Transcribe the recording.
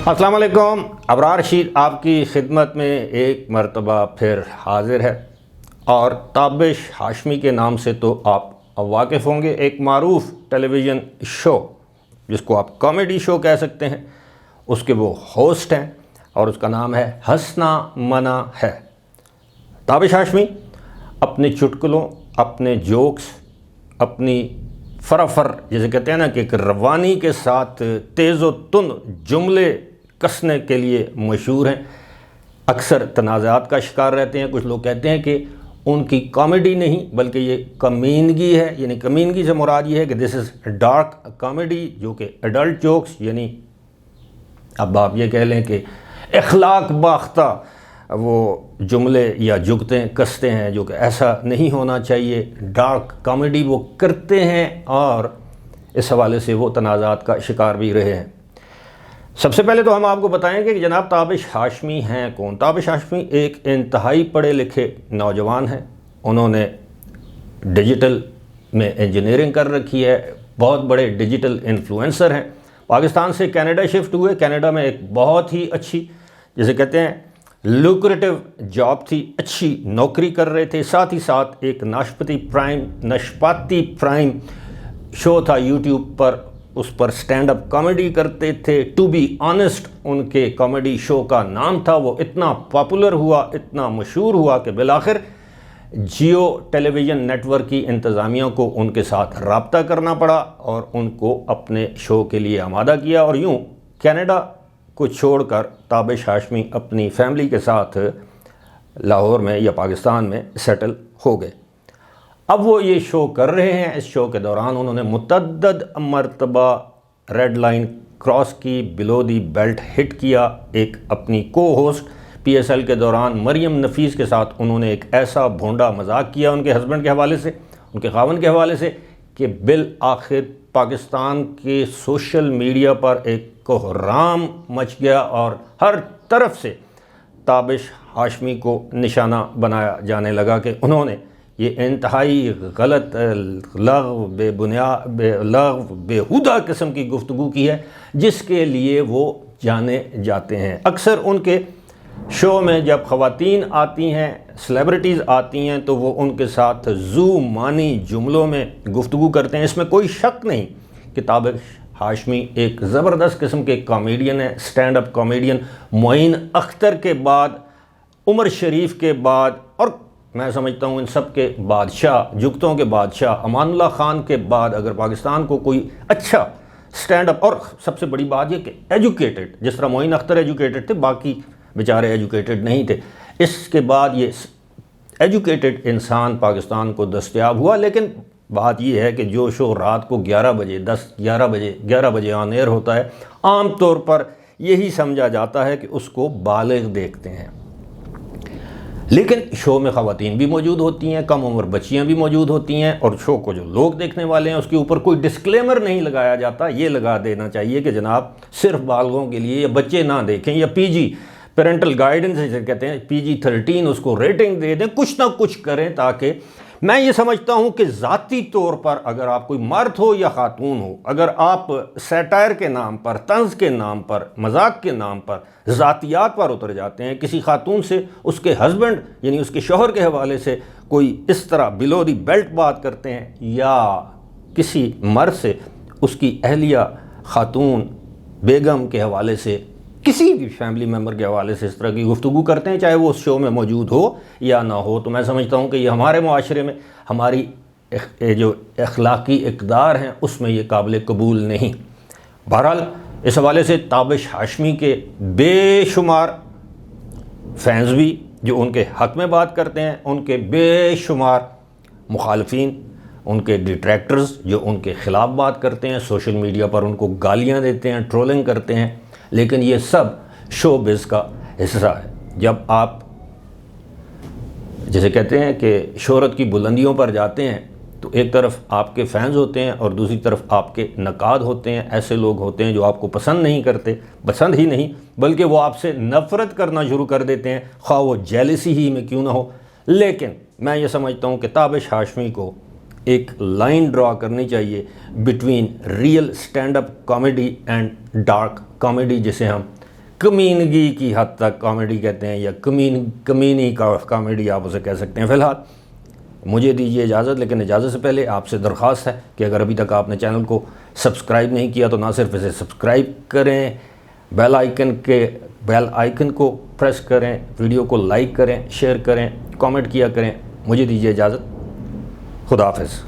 अस्सलाम वालेकुम। अबरार रशीद आपकी खिदमत में एक मरतबा फिर हाजिर है और ताबिश हाशमी के नाम से तो आप वाकिफ़ होंगे। एक मारूफ टेलीविज़न शो जिसको आप कॉमेडी शो कह सकते हैं, उसके वो होस्ट हैं और उसका नाम है हंसना मना है। ताबिश हाशमी अपने चुटकुलों, अपने जोक्स, अपनी फराफर जिसे कहते हैं ना कि एक रवानी के साथ तेज़ व तुंद जुमले कसने के लिए मशहूर हैं। अक्सर तनाज़ात का शिकार रहते हैं। कुछ लोग कहते हैं कि उनकी कॉमेडी नहीं बल्कि ये कमीनगी है, यानी कमीनगी से मुराद ये है कि दिस इज़ डार्क कॉमेडी, जो कि एडल्ट जोक्स, यानी अब आप ये कह लें कि अखलाक बाख्ता वो जुमले या जुगतें कसते हैं, जो कि ऐसा नहीं होना चाहिए। डार्क कॉमेडी वो करते हैं और इस हवाले से वो तनाज़ात का शिकार भी रहे हैं। सबसे पहले तो हम आपको बताएंगे कि जनाब ताबिश हाशमी हैं कौन। ताबिश हाशमी एक इंतहाई पढ़े लिखे नौजवान हैं। उन्होंने डिजिटल में इंजीनियरिंग कर रखी है, बहुत बड़े डिजिटल इन्फ्लुएंसर हैं। पाकिस्तान से कनाडा शिफ्ट हुए। कनाडा में एक बहुत ही अच्छी जिसे कहते हैं लुक्रेटिव जॉब थी, अच्छी नौकरी कर रहे थे। साथ ही साथ एक नाशपाती प्राइम शो था यूट्यूब पर, उस पर स्टैंड अप कॉमेडी करते थे। टू बी ऑनेस्ट उनके कॉमेडी शो का नाम था। वो इतना पॉपुलर हुआ, इतना मशहूर हुआ कि बिलाखिर जियो टेलीविज़न नेटवर्क की इंतज़ामिया को उनके साथ रब्ता करना पड़ा और उनको अपने शो के लिए आमादा किया। और यूँ कनाडा को छोड़कर ताबिश हाशमी अपनी फैमिली के साथ लाहौर में या पाकिस्तान में सेटल हो गए। अब वो ये शो कर रहे हैं। इस शो के दौरान उन्होंने मुतअद्दद मरतबा रेड लाइन क्रॉस की, बिलो दी बेल्ट हिट किया। एक अपनी को होस्ट PSL के दौरान मरियम नफीस के साथ उन्होंने एक ऐसा भोंडा मजाक किया उनके हस्बैंड के हवाले से, उनके खावन के हवाले से, कि बिल आखिर पाकिस्तान के सोशल मीडिया पर एक कोहराम मच गया और हर तरफ से ताबिश हाशमी को निशाना बनाया जाने लगा कि उन्होंने ये इंतहाई गलत बेहुदा किस्म की गुफ्तगू की है, जिसके लिए वो जाने जाते हैं। अक्सर उनके शो में जब ख़वातीन आती हैं, सेलिब्रिटीज़ आती हैं, तो वो उनके साथ जू मानी जुमलों में गुफ्तगू करते हैं। इसमें कोई शक नहीं कि ताबिश हाशमी एक ज़बरदस्त किस्म के कॉमेडियन है, stand up comedian. Moin Akhtar के बाद, उमर शरीफ के बाद, और मैं समझता हूँ इन सब के बादशाह, जुगतों के बादशाह अमानुल्लाह खान के बाद अगर पाकिस्तान को कोई अच्छा स्टैंड अप, और सबसे बड़ी बात यह कि एजुकेटेड, जिस तरह मोइन अख्तर एजुकेटेड थे, बाकी बेचारे एजुकेटेड नहीं थे, इसके बाद ये एजुकेटेड इंसान पाकिस्तान को दस्तयाब हुआ। लेकिन बात यह है कि जो शो रात को 11 बजे 11 बजे ऑन एयर होता है, आम तौर पर यही समझा जाता है कि उसको बालिग देखते हैं। लेकिन शो में ख़वातीन भी मौजूद होती हैं, कम उम्र बच्चियां भी मौजूद होती हैं, और शो को जो लोग देखने वाले हैं उसके ऊपर कोई डिस्क्लेमर नहीं लगाया जाता। ये लगा देना चाहिए कि जनाब सिर्फ बालगों के लिए, या बच्चे ना देखें, या PG पेरेंटल गाइडेंस जिसे कहते हैं, PG-13 उसको रेटिंग दे दें, कुछ ना कुछ करें, ताकि मैं ये समझता हूँ कि ज़ाती तौर पर अगर आप कोई मर्द हो या खातून हो, अगर आप सैटायर के नाम पर, तंज़ के नाम पर, मजाक के नाम पर ज़ातियात पर उतर जाते हैं, किसी खातून से उसके हस्बैंड यानी उसके शौहर के हवाले से कोई इस तरह बिलो दी बेल्ट बात करते हैं, या किसी मर्द से उसकी अहलिया खातून बेगम के हवाले से, किसी भी फैमिली मेम्बर के हवाले से इस तरह की गुफ्तगू करते हैं, चाहे वो उस शो में मौजूद हो या ना हो, तो मैं समझता हूँ कि ये हमारे मुआशरे में, हमारी जो अखलाकी इक़दार हैं, उसमें ये काबिल कबूल नहीं। बहरहाल इस हवाले से ताबिश हाशमी के बेशुमार फैंस भी जो उनके हक़ में बात करते हैं, उनके बेशुमार मुखालफीन, उनके डिट्रैक्टर्स जो उनके ख़िलाफ़ बात करते हैं, सोशल मीडिया पर उनको गालियाँ देते हैं, ट्रोलिंग करते हैं। लेकिन ये सब शोबिज़ का हिस्सा है। जब आप जैसे कहते हैं कि शोहरत की बुलंदियों पर जाते हैं, तो एक तरफ आपके फैंस होते हैं और दूसरी तरफ आपके नकाद होते हैं। ऐसे लोग होते हैं जो आपको पसंद नहीं करते, पसंद ही नहीं बल्कि वो आपसे नफ़रत करना शुरू कर देते हैं, ख़्वाह वो जेलसी ही में क्यों ना हो। लेकिन मैं ये समझता हूँ कि ताबिश हाशमी को एक लाइन ड्रा करनी चाहिए between real stand up comedy and dark comedy, जिसे हम کمینگی کی حد تک کامیڈی کہتے ہیں یا کمینی کامیڈی آپ اسے کہہ سکتے ہیں۔ فی الحال مجھے دیجیے اجازت، لیکن اجازت سے پہلے آپ سے درخواست ہے کہ اگر ابھی تک آپ نے چینل کو سبسکرائب نہیں کیا تو نہ صرف اسے سبسکرائب کریں، بیل آئیکن کو پریس کریں، ویڈیو کو لائک کریں، شیئر کریں، کامنٹ کیا کریں۔ مجھے دیجیے اجازت، خدا حافظ۔